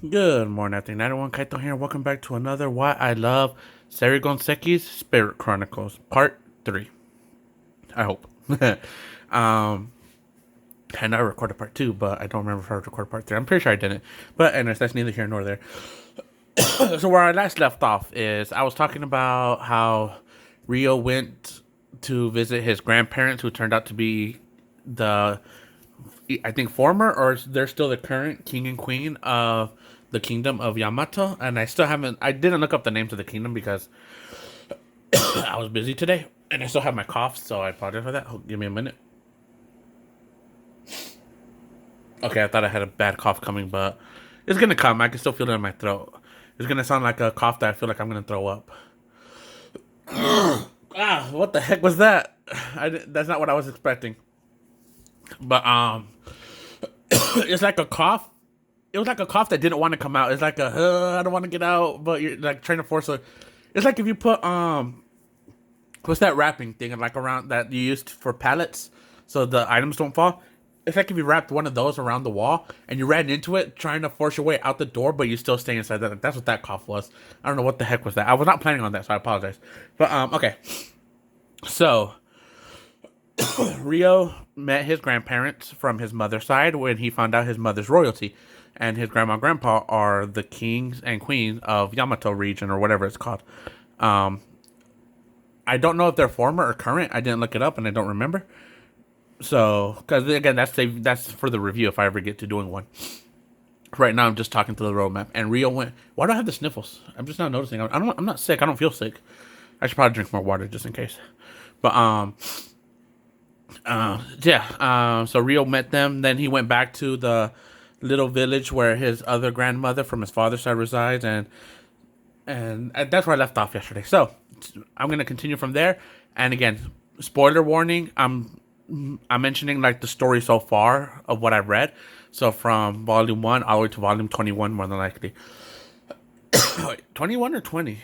Good morning, afternoon, everyone. Kaito here. Welcome back to another Why I Love Seirei Spirit Chronicles, Part 3. I hope. um, I know I recorded Part 2, but I don't remember if I recorded Part 3. I'm pretty sure I didn't. But anyways, that's neither here nor there. So where I last left off is I was talking about how Rio went to visit his grandparents, who turned out to be the I think former or they're still the current king and queen of the kingdom of Yamato, and I didn't look up the names of the kingdom because I was busy today, and I still have my cough, so I apologize for that. Give me a minute. Okay, I thought I had a bad cough coming, but it's gonna come. I can still feel it in my throat. It's gonna sound like a cough that I feel like I'm gonna throw up. What the heck was that? That's not what I was expecting. But it's like a cough. It was like a cough that didn't want to come out. It's like I don't want to get out, but you're like trying to force a. It's like if you put what's that wrapping thing like around that you used for pallets so the items don't fall. It's like if you wrapped one of those around the wall and you ran into it trying to force your way out the door, but you still stay inside. That's what that cough was. I don't know what the heck was that. I was not planning on that, so I apologize. But okay, so Rio met his grandparents from his mother's side when he found out his mother's royalty, and his grandma and grandpa are the kings and queens of Yamato region or whatever it's called. Um, I don't know if they're former or current. I didn't look it up, and I don't remember. So, because again, that's for the review if I ever get to doing one. Right now, I'm just talking to the roadmap, and Rio went. Why do I have the sniffles? I'm just now noticing. I'm not sick. I don't feel sick. I should probably drink more water just in case. But yeah. So Rio met them. Then he went back to the little village where his other grandmother from his father's side resides, and that's where I left off yesterday. So I'm gonna continue from there. And again, spoiler warning. I'm mentioning like the story so far of what I've read. So from volume 1 all the way to volume 21, more than likely. 21 or 20?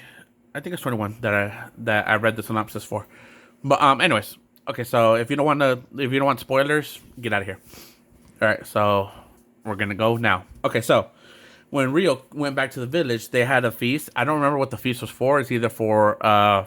I think it's 21 that I read the synopsis for. But anyways, okay. So if you don't want spoilers, get out of here. All right. So we're gonna go now. Okay. So when Rio went back to the village, they had a feast. I don't remember what the feast was for. It's either for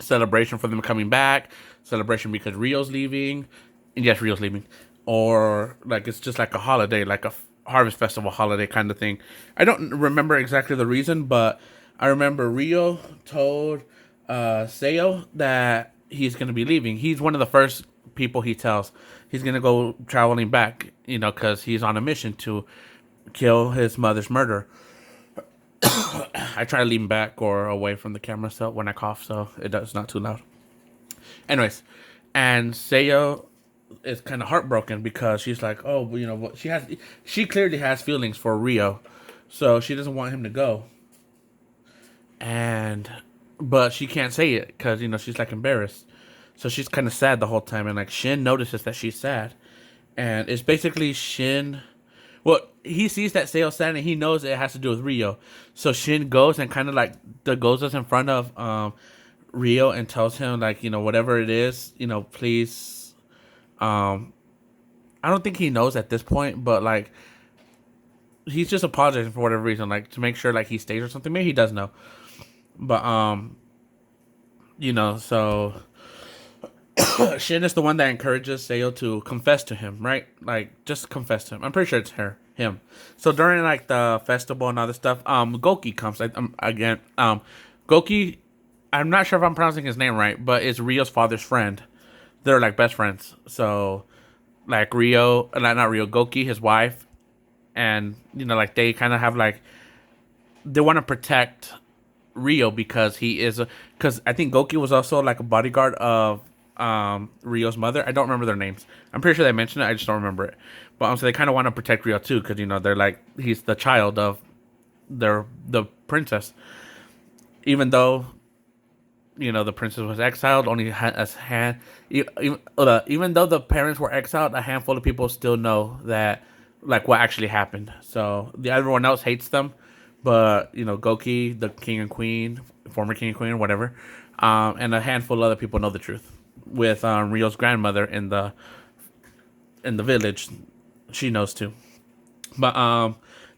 celebration for them coming back, celebration because Rio's leaving, and yes, Rio's leaving, or like it's just like a holiday, like a harvest festival holiday kind of thing. I don't remember exactly the reason, but I remember Rio told Seo that he's gonna be leaving. He's one of the first people he tells he's gonna go traveling back, because he's on a mission to kill his mother's murderer. I try to lean back or away from the camera so when I cough, so it's not too loud. Anyways, and Seiyo is kind of heartbroken because she's like, oh, what she clearly has feelings for Rio, so she doesn't want him to go, and but she can't say it because she's like embarrassed, so she's kind of sad the whole time, and like Shin notices that she's sad, and it's basically Shin. Well, he sees that Seo's sad and he knows it has to do with Rio. So Shin goes and kind of like goes us in front of Rio and tells him like, whatever it is, please. I don't think he knows at this point, but like he's just apologizing for whatever reason, like to make sure like he stays or something. Maybe he does know, but so Shin is the one that encourages Seo to confess to him, right? Like, just confess to him. I'm pretty sure it's him. So during like the festival and all this stuff, Goki comes. Goki. I'm not sure if I'm pronouncing his name right, but it's Rio's father's friend. They're like best friends. So, like not Rio, Goki, his wife, and like they kind of have like they want to protect Rio because because I think Goki was also like a bodyguard of Rio's mother. I don't remember their names. I'm pretty sure they mentioned it. I just don't remember it. But so they kind of want to protect Rio too because they're like he's the child of the princess. Even though the princess was exiled, only had a hand. Even though the parents were exiled, a handful of people still know that like what actually happened. So everyone else hates them, but Goki, the king and queen, former king and queen, whatever, and a handful of other people know the truth. With Rio's grandmother in the village, she knows too. But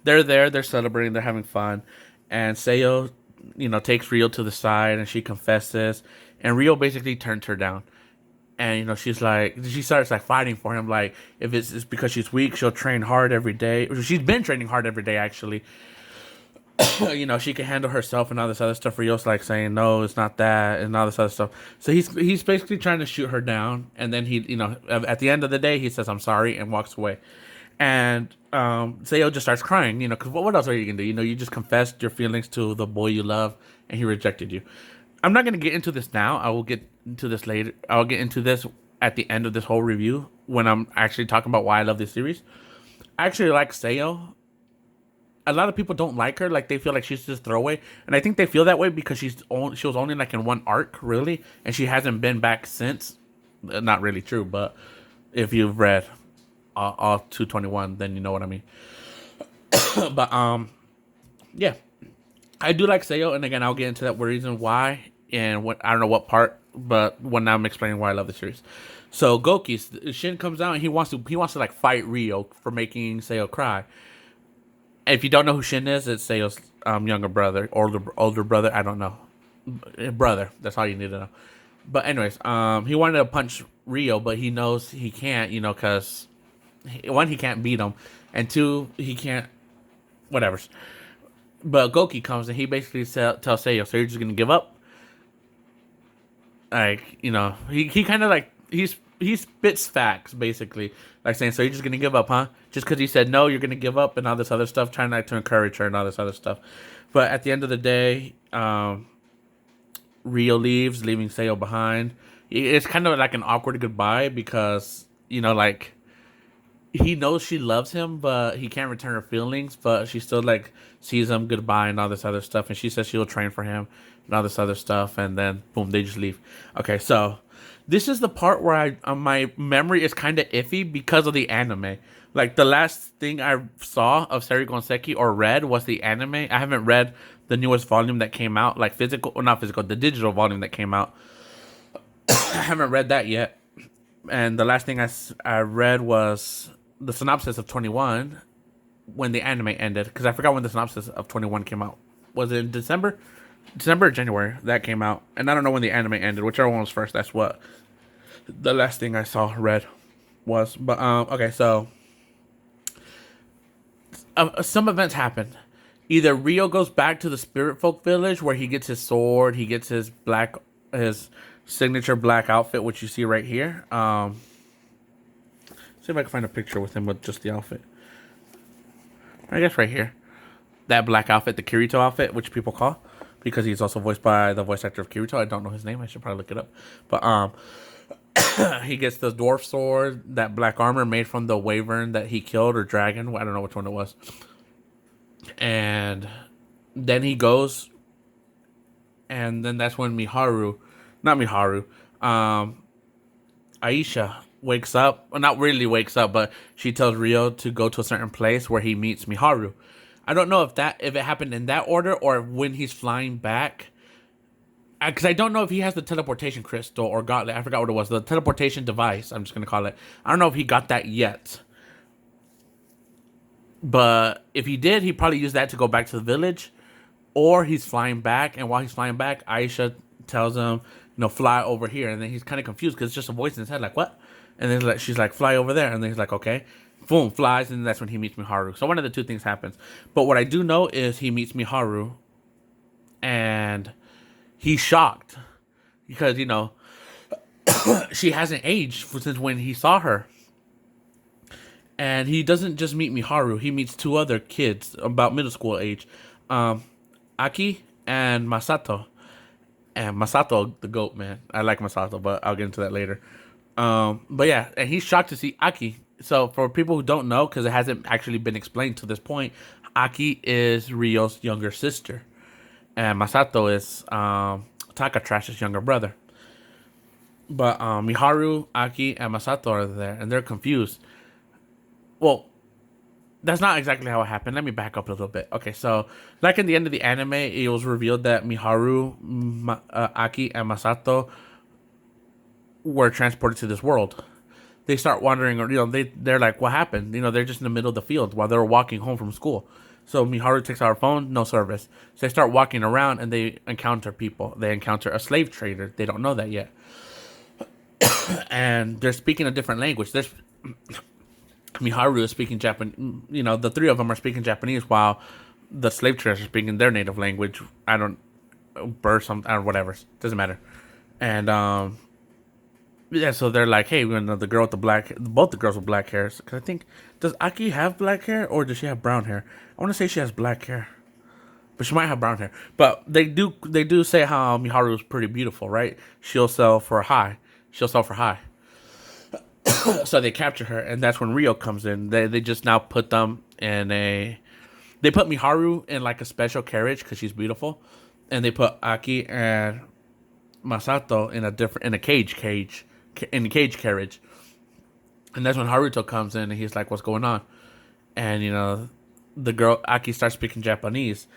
they're there, they're celebrating, they're having fun, and Seiyo, takes Rio to the side and she confesses, and Rio basically turns her down. And she starts like fighting for him. Like if it's because she's weak, she'll train hard every day. She's been training hard every day actually. She can handle herself and all this other stuff. Rio's like saying no, it's not that, and all this other stuff. So he's basically trying to shoot her down, and then at the end of the day he says I'm sorry and walks away. And Seiyo just starts crying, because what else are you gonna do? You just confessed your feelings to the boy you love, and he rejected you. I'm not gonna get into this now. I will get into this later. I'll get into this at the end of this whole review when I'm actually talking about why I love this series. I actually like Seiyo. A lot of people don't like her. Like they feel like she's just throwaway, and I think they feel that way because she was only like in one arc really, and she hasn't been back since. Not really true, but if you've read all 221, then you know what I mean. But yeah, I do like Seiyo, and again, I'll get into that reason why and what I don't know what part, but when I'm explaining why I love the series. So Goki Shin comes out and he wants to like fight Rio for making Seiyo cry. If you don't know who Shin is, it's Seiyo's younger brother, older brother. I don't know, brother. That's all you need to know. But anyways, he wanted to punch Rio, but he knows he can't, because one, he can't beat him, and two, he can't, whatever. But Goki comes and he basically tells Seiyo, so you're just gonna give up? Like, he kind of like he spits facts basically, like saying, so you're just gonna give up, huh? Just because he said no, you're gonna give up and all this other stuff, trying like to encourage her and all this other stuff. But at the end of the day, Rio leaves, leaving Seiyo behind. It's kind of like an awkward goodbye because like he knows she loves him, but he can't return her feelings. But she still like sees him goodbye and all this other stuff, and she says she'll train for him and all this other stuff. And then boom, they just leave. Okay, so this is the part where my memory is kind of iffy because of the anime. Like the last thing I saw of Seirei Gensouki or read was the anime. I haven't read the newest volume that came out, like physical, or not physical, the digital volume that came out. I haven't read that yet. And the last thing I read was the synopsis of 21 when the anime ended, because I forgot when the synopsis of 21 came out. Was it in December or January that came out? And I don't know when the anime ended. Whichever one was first, that's what the last thing I saw read was. But okay, so some events happen. Either Rio goes back to the Spirit Folk village where he gets his sword, he gets his signature black outfit, which you see right here. See if I can find a picture with him with just the outfit. I guess right here. That black outfit, the Kirito outfit, which people call, because he's also voiced by the voice actor of Kirito. I don't know his name. I should probably look it up. But he gets the dwarf sword, that black armor made from the wyvern that he killed, or dragon. I don't know which one it was. And then he goes, and then that's when Aisha wakes up. Well, not really wakes up, but she tells Rio to go to a certain place where he meets Miharu. I don't know if it happened in that order or when he's flying back. Because I don't know if he has the teleportation crystal or I forgot what it was. The teleportation device, I'm just going to call it. I don't know if he got that yet. But if he did, he probably used that to go back to the village. Or he's flying back, and while he's flying back, Aisha tells him, fly over here. And then he's kind of confused because it's just a voice in his head, like, what? And then she's like, fly over there. And then he's like, okay. Boom, flies, and that's when he meets Miharu. So one of the two things happens. But what I do know is he meets Miharu, and he's shocked because, she hasn't aged since when he saw her. And he doesn't just meet Miharu. He meets two other kids about middle school age. Aki and Masato. And Masato, the goat, man. I like Masato, but I'll get into that later. But yeah, and he's shocked to see Aki. So for people who don't know, because it hasn't actually been explained to this point, Aki is Ryo's younger sister. And Masato is Takatrash's younger brother. But Miharu, Aki, and Masato are there, and they're confused. Well, that's not exactly how it happened. Let me back up a little bit. Okay, so like in the end of the anime, it was revealed that Miharu, Aki, and Masato were transported to this world. They start wondering, or they're like, what happened? They're just in the middle of the field while they were walking home from school. So Miharu takes out her phone, no service. So they start walking around and they encounter people. They encounter a slave trader. They don't know that yet. And they're speaking a different language. There's Miharu is speaking Japanese. The three of them are speaking Japanese while the slave traders are speaking their native language. I don't, bird something or whatever. Doesn't matter. And yeah, so they're like, hey, the girl with the black, both the girls with black hair. Because I think, does Aki have black hair or does she have brown hair? I want to say she has black hair, but she might have brown hair. But they do say how Miharu is pretty beautiful, right? She'll sell for high. So they capture her, and that's when Rio comes in. They just now put them in they put Miharu in like a special carriage because she's beautiful, and they put Aki and Masato in a cage carriage, and that's when Haruto comes in and he's like, "What's going on?" And the girl Aki starts speaking Japanese,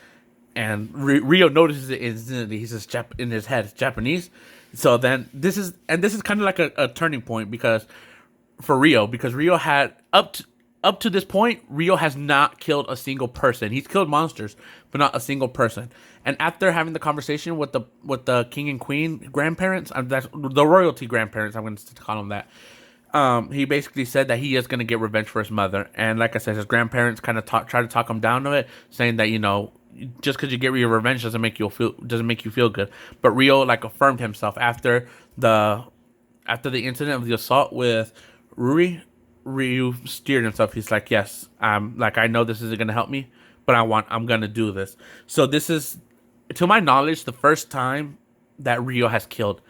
and Rio notices it instantly. He says in his head, Japanese. So then this is kind of like a turning point because Rio had up to this point, Rio has not killed a single person. He's killed monsters, but not a single person. And after having the conversation with the king and queen grandparents, that's the royalty grandparents, I'm going to call them that. He basically said that he is going to get revenge for his mother. And like I said, his grandparents kind of try to talk him down to it, saying that just because you get your revenge doesn't make you feel good. But Rio affirmed himself after the incident of the assault with Rui. Ryu steered himself. He's like, yes, I know this isn't gonna help me, but I'm gonna do this. So this is, to my knowledge, the first time that Rio has killed.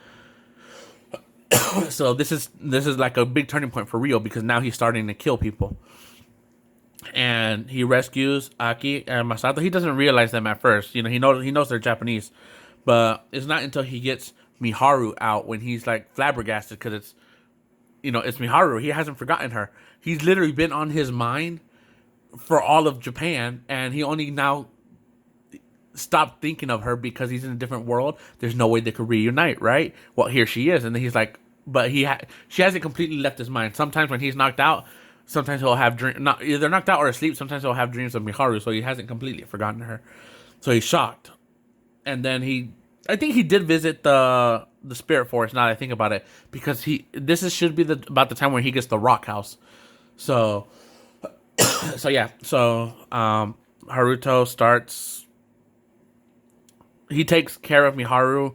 So this is like a big turning point for Rio because now he's starting to kill people. And he rescues Aki and Masato. He doesn't realize them at first. He knows they're Japanese, but it's not until he gets Miharu out when he's like flabbergasted because it's Miharu. He hasn't forgotten her. He's literally been on his mind for all of Japan, and he only now stopped thinking of her because he's in a different world. There's no way they could reunite, right? Well, here she is, and then he's like, but she hasn't completely left his mind. Sometimes when he's knocked out, sometimes he'll have either knocked out or asleep. Sometimes he'll have dreams of Miharu, so he hasn't completely forgotten her. So he's shocked, and then I think he did visit the spirit forest. Now that I think about it, because should be about the time when he gets the rock house. So yeah. So Haruto starts. He takes care of Miharu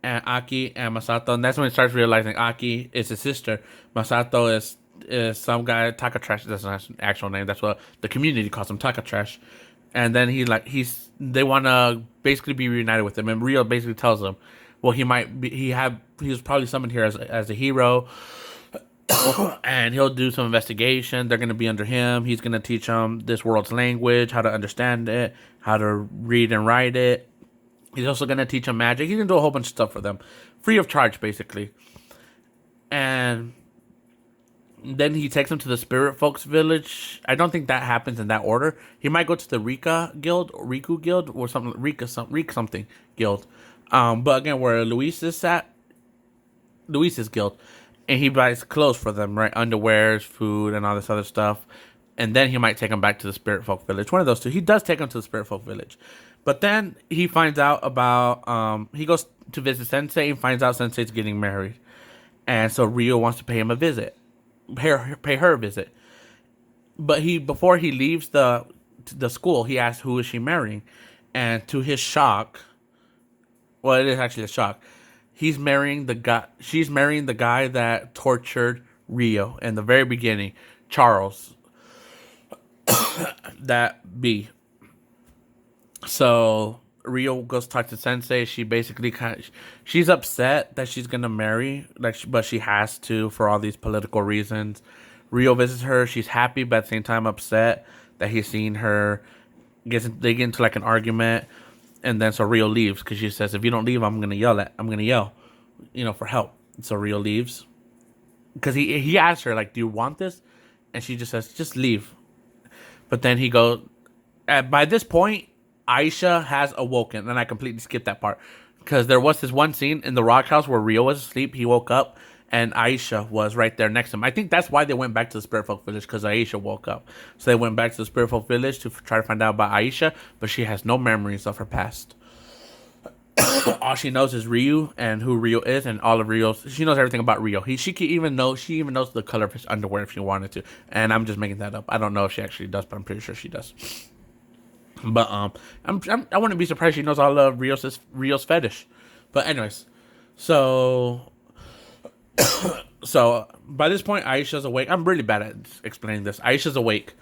and Aki and Masato, and that's when he starts realizing Aki is his sister. Masato is some guy, Takatrash. That's not an actual name. That's what the community calls him, Takatrash. And then they want to basically be reunited with him, and Rio basically tells them, well, he was probably summoned here as a hero, and he'll do some investigation. They're going to be under him. He's going to teach them this world's language, how to understand it, how to read and write it. He's also going to teach them magic. He's going to do a whole bunch of stuff for them, free of charge, basically. And then he takes them to the Spirit Folks village. I don't think that happens in that order. He might go to the Riku Guild, or something. Rika something guild. But again, where Luis is at, Luis's guild, and he buys clothes for them, right? Underwears, food, and all this other stuff. And then he might take them back to the Spirit Folk village. One of those two. He does take them to the Spirit Folk village. But then he finds out about, he goes to visit Sensei and finds out Sensei's getting married. And so Rio wants to pay him a visit. Pay her a visit. But before he leaves the school, he asks who is she marrying. And to his shock, well, it is actually a shock. She's marrying the guy that tortured Rio in the very beginning, Charles. That B. So Rio goes talk to Sensei. She basically she's upset that she's gonna marry, but she has to for all these political reasons. Rio visits her. She's happy, but at the same time upset that he's seen her. They get into like an argument, and then so Rio leaves because she says, "If you don't leave, I'm gonna yell, for help." So Rio leaves because he asks her like, "Do you want this?" And she just says, "Just leave." But then he goes. By this point, Aisha has awoken, and I completely skipped that part because there was this one scene in the rock house where Rio was asleep. He woke up, and Aisha was right there next to him. I think that's why they went back to the Spirit Folk Village, because Aisha woke up. So they went back to the Spirit Folk Village to try to find out about Aisha, but she has no memories of her past. All she knows is Ryu and who Ryu is, and all of Ryo's. She knows everything about Ryu. She even knows the color of his underwear if she wanted to. And I'm just making that up. I don't know if she actually does, but I'm pretty sure she does. But I wouldn't be surprised she knows all of Ryo's fetish. But anyways, so by this point Aisha's awake. I'm really bad at explaining this. Aisha's awake,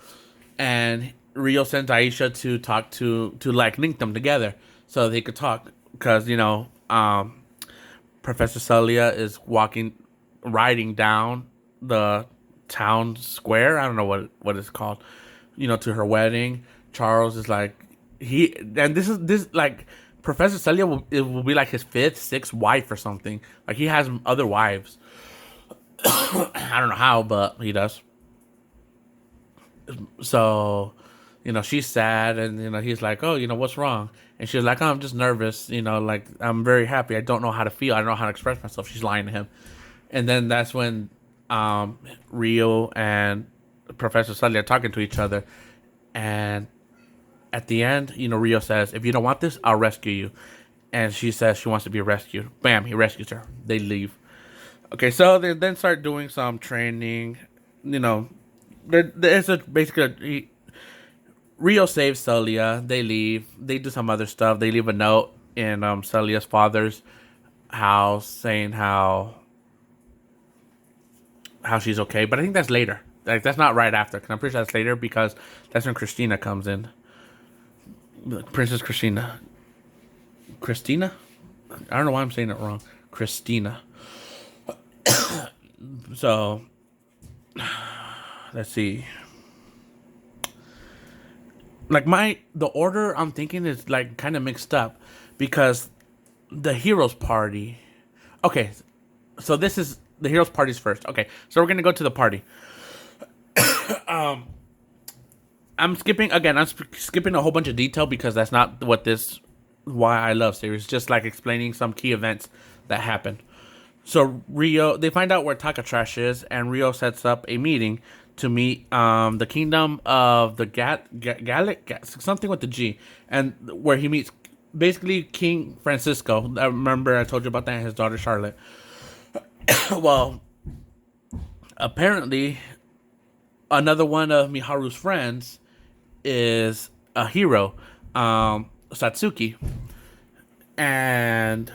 and Ryo sends Aisha to talk to like link them together so they could talk, because Professor Celia is riding down the town square. I don't know what it's called, to her wedding. Charles is like, this like Professor Celia will be like his 5th, 6th wife or something. Like, he has other wives. I don't know how, but he does. So, she's sad, and he's like, oh, what's wrong? And she's like, oh, I'm just nervous. Like, I'm very happy. I don't know how to feel. I don't know how to express myself. She's lying to him. And then that's when Rio and Professor Celia are talking to each other, and at the end, Rio says, if you don't want this, I'll rescue you. And she says she wants to be rescued. Bam, he rescues her. They leave. Okay, so they then start doing some training. There's basically Rio saves Celia. They leave. They do some other stuff. They leave a note in Celia's father's house saying how she's okay. But I think that's later. Like, that's not right after. Cause I'm pretty sure that's later, because that's when Christina comes in. Princess Christina. Christina? I don't know why I'm saying it wrong. Christina. So, let's see. Like, the order I'm thinking is like kind of mixed up, because the heroes party. Okay, so this is the heroes party's first. Okay, so we're gonna go to the party. I'm skipping a whole bunch of detail, because that's not why I love series. Just like explaining some key events that happen. So they find out where Takatrash is, and Rio sets up a meeting to meet the kingdom of the Gallic, something with the G, and where he meets basically King Francisco. I remember I told you about that, and his daughter Charlotte. Well, apparently another one of Miharu's friends is a hero, Satsuki, and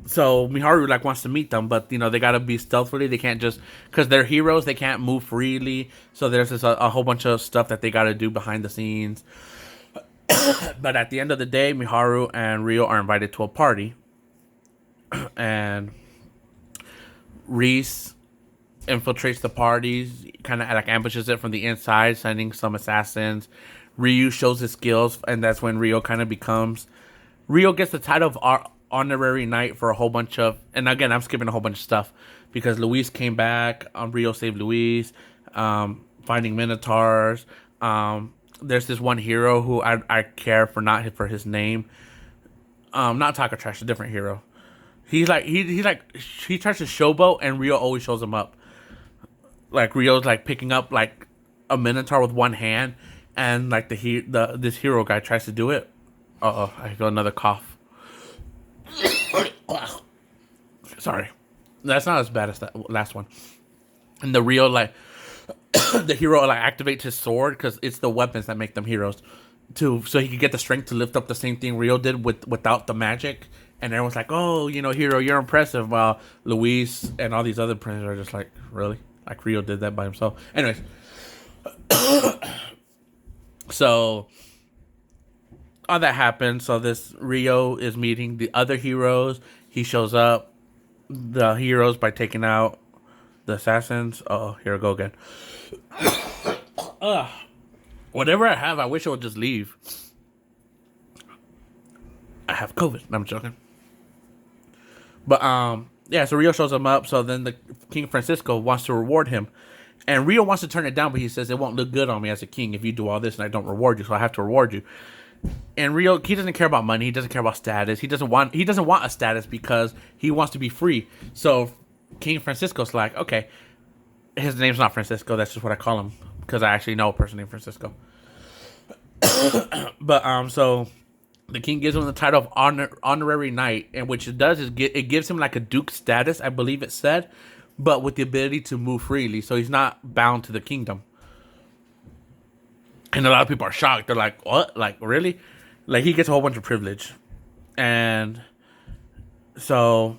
so Miharu wants to meet them, but they gotta be stealthily. They can't just, because they're heroes, they can't move freely. So there's a whole bunch of stuff that they gotta do behind the scenes. But at the end of the day, Miharu and Rio are invited to a party, and Reese infiltrates the parties, kind of like ambushes it from the inside, sending some assassins. Ryu shows his skills, and that's when Rio gets the title of honorary knight for a whole bunch of, and again, I'm skipping a whole bunch of stuff, because Luis came back, Rio saved Luis, finding Minotaurs. There's this one hero who I care for, not for his name. Not Takatrash, a different hero. He tries to showboat, and Rio always shows him up. Like, Rio's like picking up like a Minotaur with one hand, and like this hero guy tries to do it. I feel another cough. Sorry, that's not as bad as that last one. And the Rio the hero activates his sword, because it's the weapons that make them heroes, so he could get the strength to lift up the same thing Rio did without the magic. And everyone's like, oh, hero, you're impressive. While Luis and all these other princes are just like, really? Like, Rio did that by himself. Anyways. So, all that happens. So, this Rio is meeting the other heroes. He shows up. The heroes by taking out the assassins. Oh, here we go again. Whatever I have, I wish it would just leave. I have COVID. I'm joking. But yeah, so Rio shows him up. So then the King Francisco wants to reward him, and Rio wants to turn it down, but he says it won't look good on me as a king if you do all this and I don't reward you. So I have to reward you. And Rio, he doesn't care about money. He doesn't care about status. He doesn't want a status, because he wants to be free. So King Francisco's like, okay, his name's not Francisco. That's just what I call him because I actually know a person named Francisco. But so the king gives him the title of honorary knight, and which it does is it gives him like a duke status, I believe it said, but with the ability to move freely, so he's not bound to the kingdom. And a lot of people are shocked. They're like, "What? Like really?" Like he gets a whole bunch of privilege, and so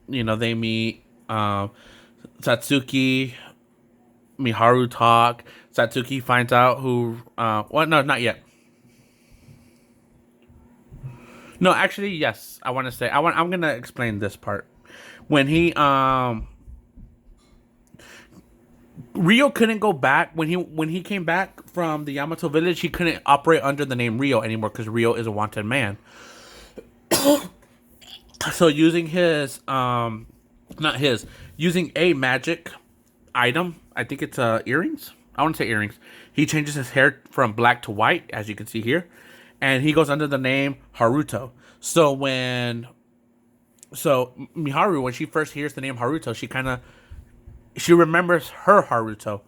they meet. Satsuki, Miharu talk. Satsuki finds out who. Well, no, not yet. No, actually, yes. I want to say. I'm gonna explain this part. When he Ryo couldn't go back when he came back from the Yamato village. He couldn't operate under the name Ryo anymore because Ryo is a wanted man. So using his not his, using a magic item, I think it's earrings. I want to say earrings. He changes his hair from black to white, as you can see here, and he goes under the name Haruto. So Miharu, when she first hears the name Haruto, she remembers her Haruto,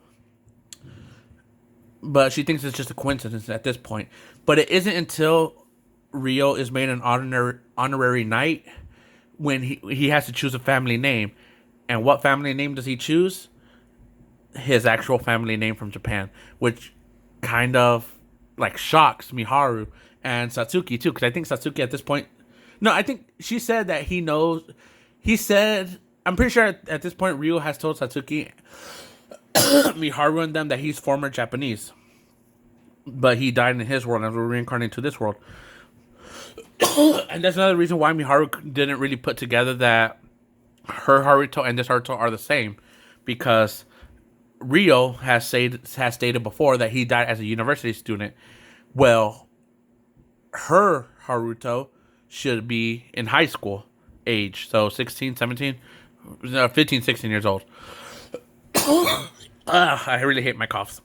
but she thinks it's just a coincidence at this point. But it isn't until Ryo is made an honorary knight when he has to choose a family name. And what family name does he choose? His actual family name from Japan, which kind of like shocks Miharu and Satsuki too, because I think Satsuki at this point, no, I think she said that he knows. He said, I'm pretty sure at this point Ryo has told Satsuki, Miharu and them that he's former Japanese, but he died in his world and was reincarnated to this world. And that's another reason why Miharu didn't really put together that her Haruto and this Haruto are the same, because Ryo has stated before that he died as a university student. Well, her Haruto should be in high school age, so 16, 17, 15, 16 years old. I really hate my coughs.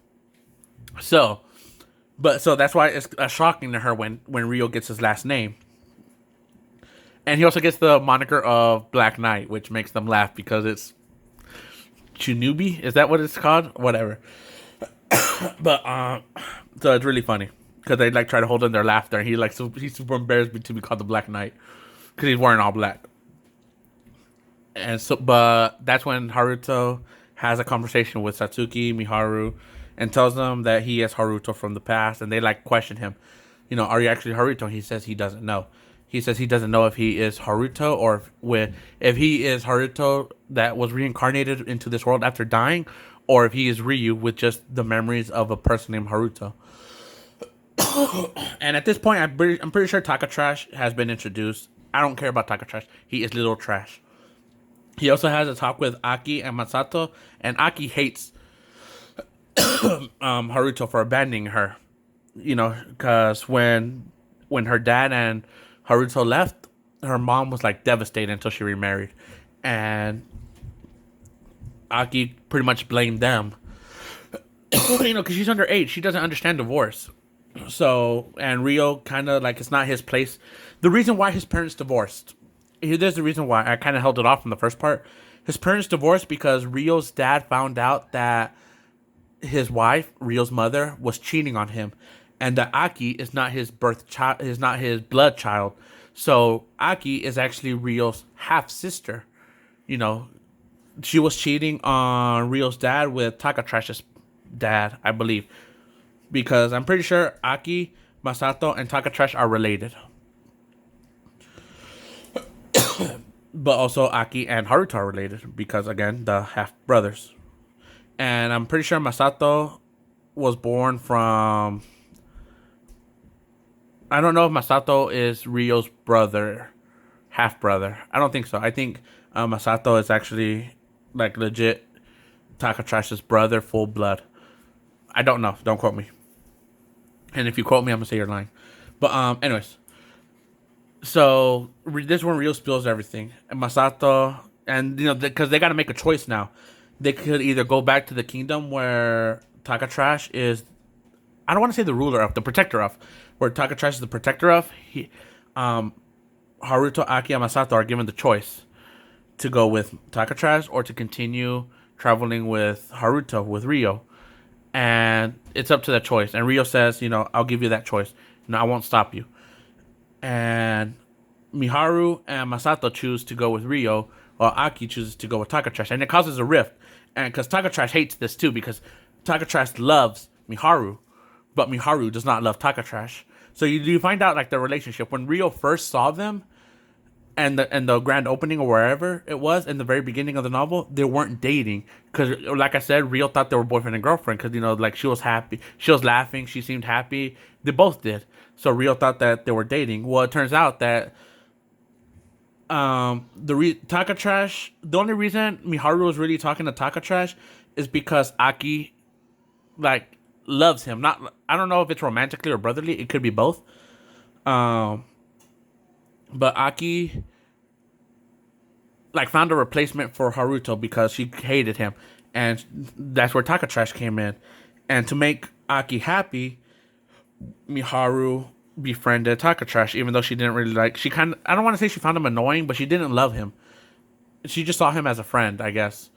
So that's why it's shocking to her when Ryo gets his last name. And he also gets the moniker of Black Knight, which makes them laugh because it's Chunubi. Is that what it's called? Whatever. But so it's really funny because they like try to hold in their laughter. And he's super embarrassed to be called the Black Knight because he's wearing all black. And so, but that's when Haruto has a conversation with Satsuki, Miharu, and tells them that he is Haruto from the past. And they like question him, are you actually Haruto? And he says he doesn't know. He says he doesn't know if he is Haruto or if he is Haruto that was reincarnated into this world after dying, or if he is Ryu with just the memories of a person named Haruto. And at this point, I'm pretty sure Taka Trash has been introduced. I don't care about Taka Trash. He is little trash. He also has a talk with Aki and Masato, and Aki hates Haruto for abandoning her. Because when her dad and Haruto left, her mom was like devastated until she remarried, and Aki pretty much blamed them. Because she's underage, she doesn't understand divorce. So, and Ryo kind of like, it's not his place. The reason why his parents divorced, there's the reason why I kind of held it off from the first part. His parents divorced because Ryo's dad found out that his wife, Ryo's mother, was cheating on him, and that Aki is not his birth child, is not his blood child. So Aki is actually Ryo's half sister. She was cheating on Ryo's dad with Taka Trash's dad, I believe, because I'm pretty sure Aki, Masato, and Taka Trash are related. But also Aki and Haruto are related because, again, the half brothers. And I'm pretty sure Masato was born from, I don't know if Masato is Ryo's brother, half brother. I don't think so. I think Masato is actually like legit Taka Trash's brother, full blood. I don't know. Don't quote me. And if you quote me, I'm gonna say you're lying. But anyways, so this is when Ryo spills everything, and Masato, and because they got to make a choice now. They could either go back to the kingdom where Taka Trash is, I don't want to say the ruler of, the protector of, where Taka Trash is the protector of. Haruto, Aki, and Masato are given the choice to go with Takatrash or to continue traveling with Haruto, with Rio. And it's up to that choice. And Rio says, I'll give you that choice. No, I won't stop you. And Miharu and Masato choose to go with Rio, while Aki chooses to go with Takatrash. And it causes a rift. And because Takatrash hates this too, because Takatrash loves Miharu, but Miharu does not love Takatrash. So you find out like their relationship. When Rio first saw them, and the grand opening or wherever it was in the very beginning of the novel, they weren't dating because, like I said, Rio thought they were boyfriend and girlfriend because like she was happy, she was laughing, she seemed happy. They both did. So Rio thought that they were dating. Well, it turns out that Takatrash. The only reason Miharu was really talking to Takatrash is because Aki like loves him. Not, I don't know if it's romantically or brotherly. It could be both. But Aki like found a replacement for Haruto because she hated him, and that's where Takatrash came in. And to make Aki happy, Miharu befriended Takatrash, even though she didn't really like. She kind of, I don't want to say she found him annoying, but she didn't love him. She just saw him as a friend, I guess.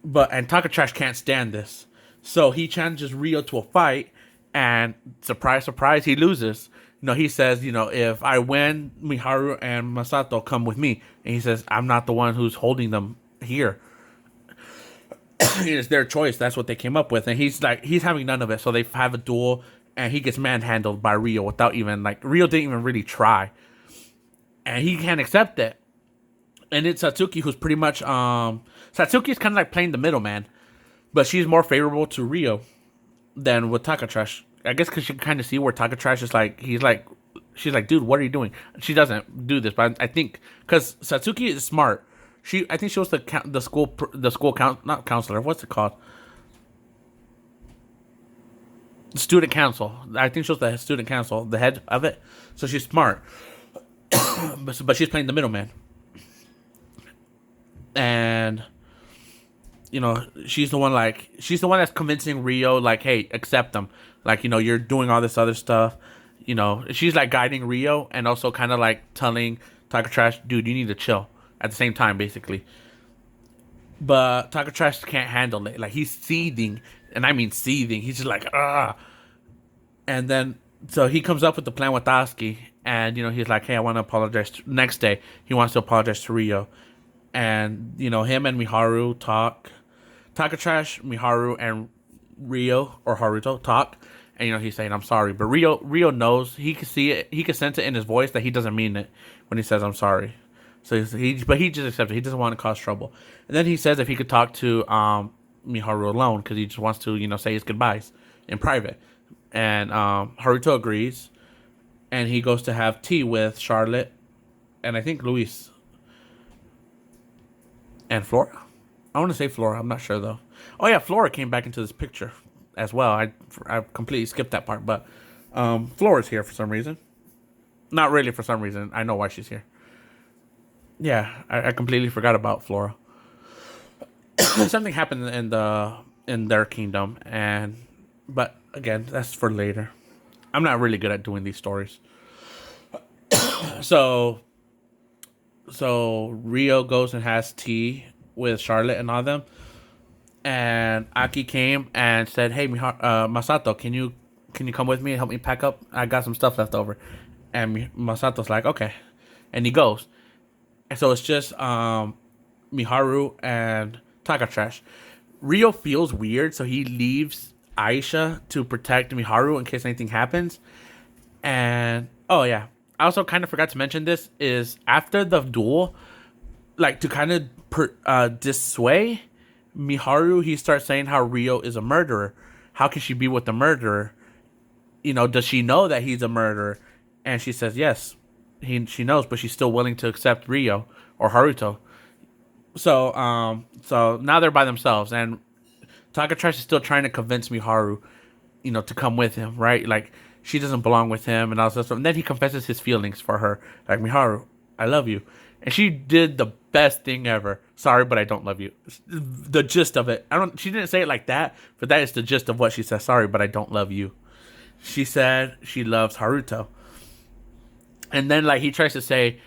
And Takatrash can't stand this, so he challenges Rio to a fight, and surprise, surprise, he loses. He says, if I win, Miharu and Masato come with me. And he says, I'm not the one who's holding them here. It's their choice. That's what they came up with. And he's having none of it. So they have a duel, and he gets manhandled by Rio without even, Rio didn't even really try. And he can't accept it. And it's Satsuki who's pretty much, Satsuki is kind of like playing the middleman. But she's more favorable to Rio than with Takatrash. I guess because she can kind of see where Takatrash is she's like, dude, what are you doing? She doesn't do this, but I think because Satsuki is smart. I think she was the school not counselor. What's it called? The student council. I think she was the student council, the head of it. So she's smart, but she's playing the middleman, and she's the one that's convincing Rio, hey, accept them. You're doing all this other stuff. She's guiding Rio and also kind of telling Takatrash, dude, you need to chill at the same time, basically. But Takatrash can't handle it. He's seething, and I mean seething. He's just ah. And then, so he comes up with the plan with Asuki, and, he's like, hey, I want to apologize. Next day, he wants to apologize to Rio. And, him and Miharu talk. Takatrash, Miharu, and Rio or Haruto talk, and he's saying I'm sorry, but Rio knows, he can see it, he can sense it in his voice that he doesn't mean it when he says I'm sorry. So he just accepts it. He doesn't want to cause trouble. And then he says if he could talk to Miharu alone because he just wants to say his goodbyes in private. And Haruto agrees, and he goes to have tea with Charlotte and I think Luis and Flora. I want to say Flora. I'm not sure though. Oh yeah, Flora came back into this picture as well. I completely skipped that part, but Flora's here for some reason. Not really for some reason. I know why she's here. Yeah, I completely forgot about Flora. Something happened in their kingdom, but again, that's for later. I'm not really good at doing these stories. So Rio goes and has tea with Charlotte and all them. And Aki came and said, "Hey, Masato, can you come with me and help me pack up? I got some stuff left over." And Masato's like, "Okay," and he goes. And so it's just Miharu and Takatrash. Rio feels weird, so he leaves Aisha to protect Miharu in case anything happens. And oh yeah, I also kind of forgot to mention this is after the duel, to kind of dissuade Miharu, he starts saying how Rio is a murderer. How can she be with a murderer? Does she know that he's a murderer? And she says yes, she knows, but she's still willing to accept Rio or Haruto. So now they're by themselves, and Takatrash is still trying to convince Miharu, to come with him, right? She doesn't belong with him and all that stuff. And then he confesses his feelings for her, Miharu, I love you. And she did the best thing ever. Sorry, but I don't love you. The gist of it. She didn't say it like that, but that is the gist of what she says. Sorry, but I don't love you. She said she loves Haruto. And then he tries to say,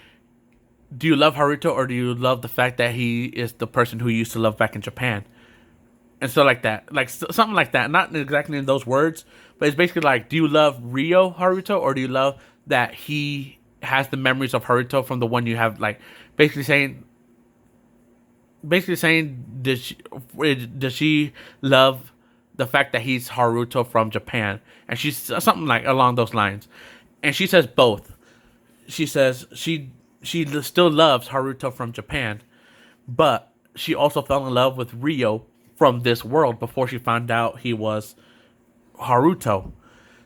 do you love Haruto or do you love the fact that he is the person who you used to love back in Japan? And so like that, like something like that. Not exactly in those words, but it's basically like, do you love Rio Haruto or do you love that he has the memories of Haruto from the one you have? Like basically saying, does she love the fact that he's Haruto from Japan? And she's something like along those lines. And she says both. She says she still loves Haruto from Japan, but she also fell in love with Rio from this world before she found out he was Haruto.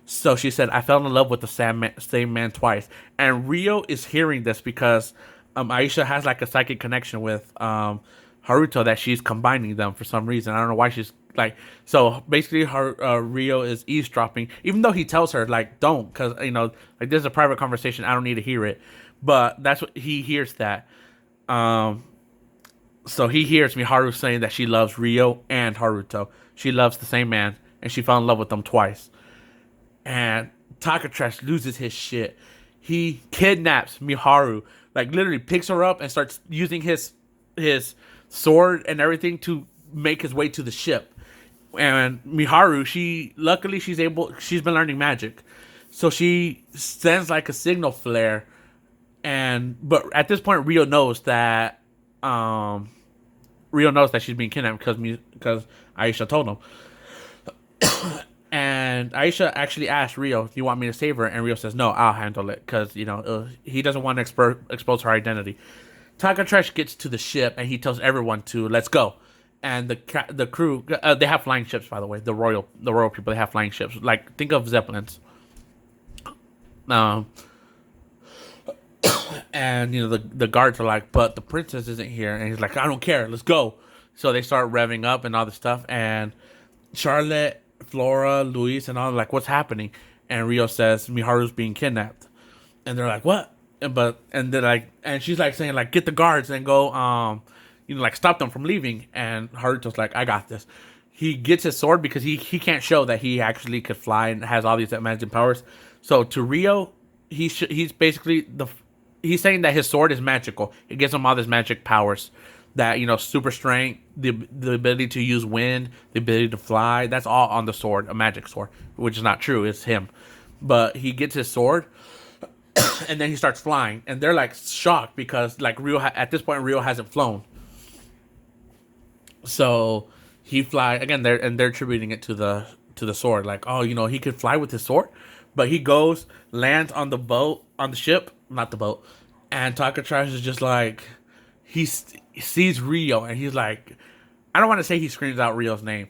So she said, I fell in love with the same man twice. And Rio is hearing this because Aisha has like a psychic connection with Haruto that she's combining them for some reason. I don't know why she's like. So basically, Rio is eavesdropping, even though he tells her like, don't, because like this is a private conversation. I don't need to hear it. But that's what he hears that. So he hears Miharu saying that she loves Rio and Haruto. She loves the same man, and she fell in love with them twice. And Takatrash loses his shit. He kidnaps Miharu, like literally picks her up and starts using his sword and everything to make his way to the ship. And Miharu, she's been learning magic. So she sends like a signal flare, but at this point Rio knows that she's being kidnapped because Aisha told him. And Aisha actually asked Rio, "Do you want me to save her?" And Rio says, "No, I'll handle it," because he doesn't want to expose her identity. Takatrash gets to the ship and he tells everyone to let's go. And the crew, they have flying ships, by the way. The royal people, they have flying ships. Like, think of zeppelins. And the guards are like, but the princess isn't here, and he's like, I don't care, let's go. So they start revving up and all this stuff, and Charlotte, Flora, Luis, and all like, what's happening? And Rio says Miharu's being kidnapped, and they're like, what? And they're like, and she's like saying like, get the guards and go, like stop them from leaving. And Haruto's like, I got this. He gets his sword because he can't show that he actually could fly and has all these magic powers. So to Rio, he's basically he's saying that his sword is magical. It gives him all these magic powers. That super strength, the ability to use wind, the ability to fly. That's all on the sword, a magic sword, which is not true. It's him, but he gets his sword, and then he starts flying, and they're like shocked because like at this point Rio hasn't flown, so he fly again. They're attributing it to the sword, like he could fly with his sword, but he goes lands on the ship, not the boat, and Takatrash is just like he sees Rio and he's like, I don't want to say he screams out Rio's name,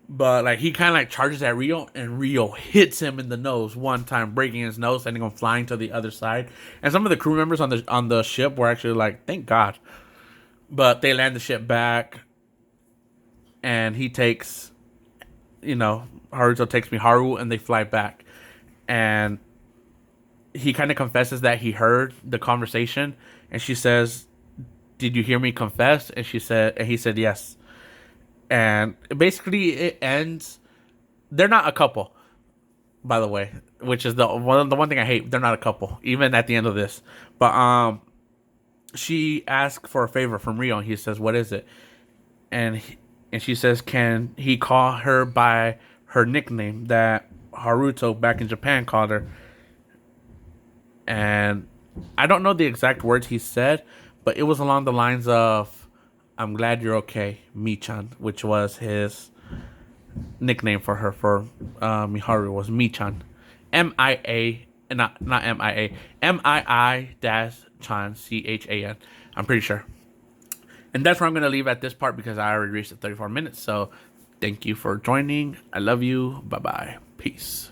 but like he kind of like charges at Rio and Rio hits him in the nose one time, breaking his nose, sending him flying to the other side. And some of the crew members on the ship were actually like, thank God. But they land the ship back, and he takes, Haruto takes Miharu, and they fly back, and he kind of confesses that he heard the conversation, and she says, did you hear me confess? And he said yes. And basically it ends. They're not a couple, by the way, which is the one thing I hate. They're not a couple, even at the end of this. But she asked for a favor from Rio, and he says, what is it? And she says, can he call her by her nickname that Haruto back in Japan called her? And I don't know the exact words he said, but it was along the lines of, I'm glad you're okay, Michan, which was his nickname for her, for Miharu, was Michan. M-I-A, not M-I-A, M-I-I-Chan, C-H-A-N. I'm pretty sure. And that's where I'm going to leave at this part because I already reached the 34 minutes. So thank you for joining. I love you. Bye-bye. Peace.